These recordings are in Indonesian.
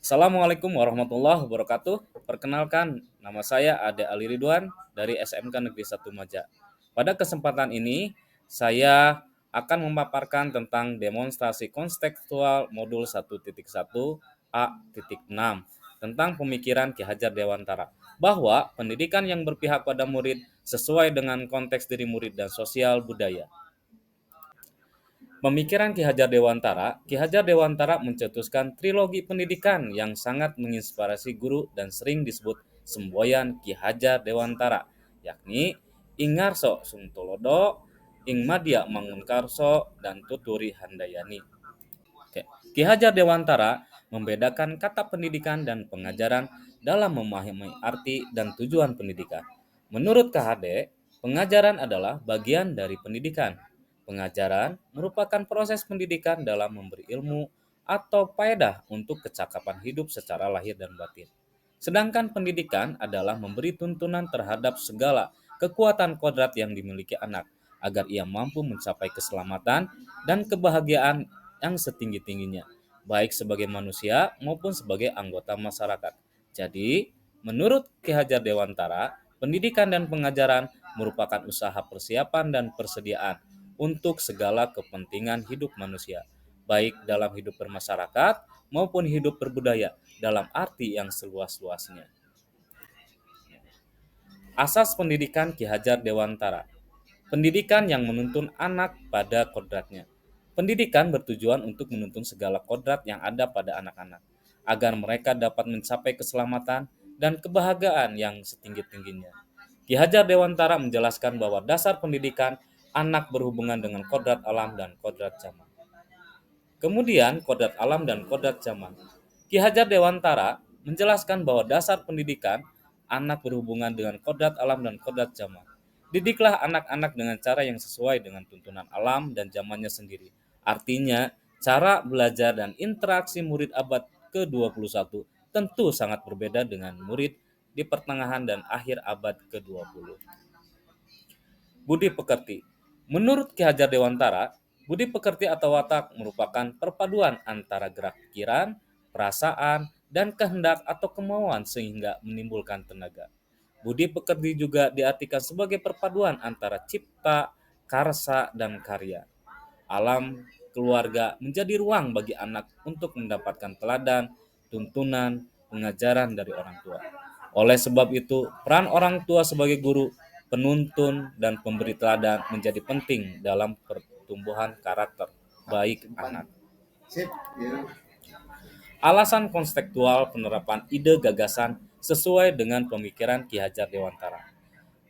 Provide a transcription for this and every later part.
Assalamualaikum warahmatullahi wabarakatuh. Perkenalkan, nama saya Ade Ali Ridwan dari SMK Negeri 1 Maja. Pada kesempatan ini, saya akan memaparkan tentang demonstrasi kontekstual modul 1.1 A.6 tentang pemikiran Ki Hajar Dewantara, bahwa pendidikan yang berpihak pada murid sesuai dengan konteks diri murid dan sosial budaya. Pemikiran Ki Hajar Dewantara, Ki Hajar Dewantara mencetuskan trilogi pendidikan yang sangat menginspirasi guru dan sering disebut semboyan Ki Hajar Dewantara, yakni Ingarso Sungtolodo, Ingmadia Mangunkarso, dan Tuturi Handayani. Ki Hajar Dewantara membedakan kata pendidikan dan pengajaran dalam memahami arti dan tujuan pendidikan. Menurut KHD, pengajaran adalah bagian dari pendidikan. Pengajaran merupakan proses pendidikan dalam memberi ilmu atau faedah untuk kecakapan hidup secara lahir dan batin. Sedangkan pendidikan adalah memberi tuntunan terhadap segala kekuatan kodrat yang dimiliki anak agar ia mampu mencapai keselamatan dan kebahagiaan yang setinggi-tingginya, baik sebagai manusia maupun sebagai anggota masyarakat. Jadi, menurut Ki Hajar Dewantara, pendidikan dan pengajaran merupakan usaha persiapan dan persediaan untuk segala kepentingan hidup manusia, baik dalam hidup bermasyarakat maupun hidup berbudaya dalam arti yang seluas-luasnya. Asas pendidikan Ki Hajar Dewantara. Pendidikan yang menuntun anak pada kodratnya. Pendidikan bertujuan untuk menuntun segala kodrat yang ada pada anak-anak, agar mereka dapat mencapai keselamatan dan kebahagiaan yang setinggi-tingginya. Ki Hajar Dewantara menjelaskan bahwa dasar pendidikan anak berhubungan dengan kodrat alam dan kodrat zaman. Kemudian kodrat alam dan kodrat zaman. Ki Hajar Dewantara menjelaskan bahwa dasar pendidikan anak berhubungan dengan kodrat alam dan kodrat zaman. Didiklah anak-anak dengan cara yang sesuai dengan tuntunan alam dan zamannya sendiri. Artinya, cara belajar dan interaksi murid abad ke-21 tentu sangat berbeda dengan murid di pertengahan dan akhir abad ke-20. Budi pekerti. Menurut Ki Hajar Dewantara, budi pekerti atau watak merupakan perpaduan antara gerak pikiran, perasaan, dan kehendak atau kemauan sehingga menimbulkan tenaga. Budi pekerti juga diartikan sebagai perpaduan antara cipta, karsa, dan karya. Alam keluarga menjadi ruang bagi anak untuk mendapatkan teladan, tuntunan, pengajaran dari orang tua. Oleh sebab itu, peran orang tua sebagai guru, penuntun, dan pemberi teladan menjadi penting dalam pertumbuhan karakter baik anak. Alasan konstekstual penerapan ide gagasan sesuai dengan pemikiran Ki Hajar Dewantara.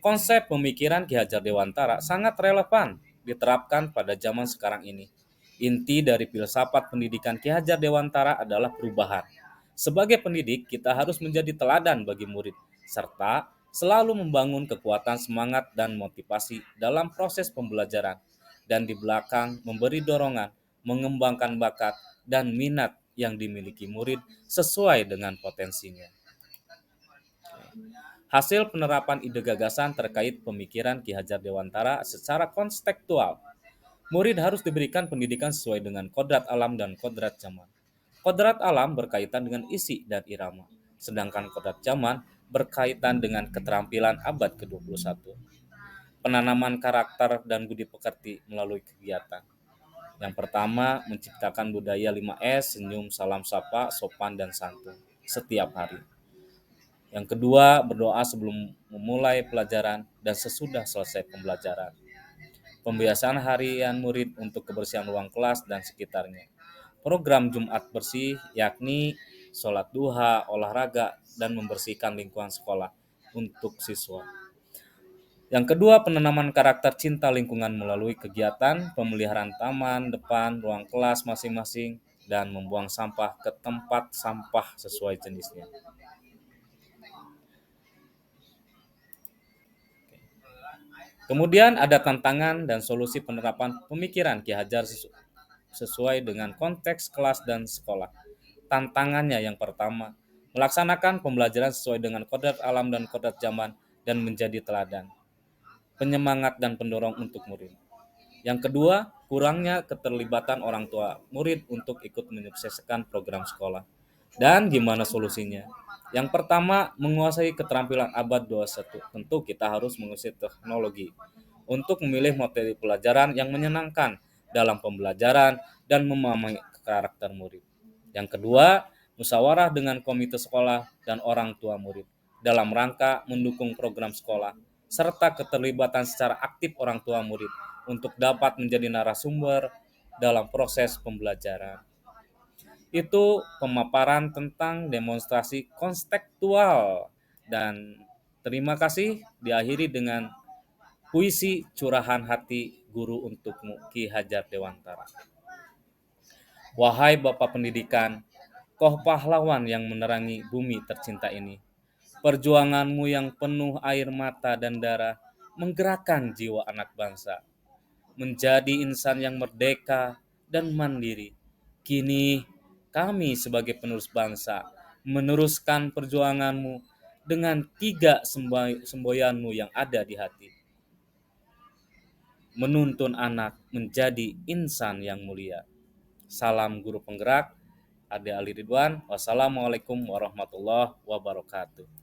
Konsep pemikiran Ki Hajar Dewantara sangat relevan diterapkan pada zaman sekarang ini. Inti dari filsafat pendidikan Ki Hajar Dewantara adalah perubahan. Sebagai pendidik, kita harus menjadi teladan bagi murid, serta selalu membangun kekuatan semangat dan motivasi dalam proses pembelajaran, dan di belakang memberi dorongan, mengembangkan bakat dan minat yang dimiliki murid sesuai dengan potensinya. Hasil penerapan ide gagasan terkait pemikiran Ki Hajar Dewantara secara kontekstual. Murid harus diberikan pendidikan sesuai dengan kodrat alam dan kodrat zaman. Kodrat alam berkaitan dengan isi dan irama, sedangkan kodrat zaman berkaitan dengan keterampilan abad ke-21. Penanaman karakter dan budi pekerti melalui kegiatan. Yang pertama, menciptakan budaya 5S, senyum, salam sapa, sopan, dan santun setiap hari. Yang kedua, berdoa sebelum memulai pelajaran dan sesudah selesai pembelajaran. Pembiasaan harian murid untuk kebersihan ruang kelas dan sekitarnya. Program Jumat bersih yakni sholat duha, olahraga, dan membersihkan lingkungan sekolah untuk siswa. Yang kedua, penanaman karakter cinta lingkungan melalui kegiatan pemeliharaan taman, depan, ruang kelas masing-masing, dan membuang sampah ke tempat sampah sesuai jenisnya. Kemudian ada tantangan dan solusi penerapan pemikiran Ki Hajar sesuai dengan konteks kelas dan sekolah. Tantangannya yang pertama, melaksanakan pembelajaran sesuai dengan kodrat alam dan kodrat zaman dan menjadi teladan, penyemangat dan pendorong untuk murid. Yang kedua, kurangnya keterlibatan orang tua murid untuk ikut menyukseskan program sekolah. Dan gimana solusinya? Yang pertama, menguasai keterampilan abad 21. Tentu kita harus menguasai teknologi untuk memilih materi pelajaran yang menyenangkan dalam pembelajaran dan memahami karakter murid. Yang kedua, musyawarah dengan komite sekolah dan orang tua murid dalam rangka mendukung program sekolah serta keterlibatan secara aktif orang tua murid untuk dapat menjadi narasumber dalam proses pembelajaran. Itu pemaparan tentang demonstrasi konstekstual. Dan terima kasih, diakhiri dengan puisi curahan hati guru untukmu, Ki Hajar Dewantara. Wahai Bapak Pendidikan, koh pahlawan yang menerangi bumi tercinta ini, perjuanganmu yang penuh air mata dan darah menggerakkan jiwa anak bangsa menjadi insan yang merdeka dan mandiri. Kini kami sebagai penerus bangsa meneruskan perjuanganmu dengan tiga semboyanmu yang ada di hati. Menuntun anak menjadi insan yang mulia. Salam guru penggerak, Ade Ali Ridwan. Wassalamualaikum warahmatullahi wabarakatuh.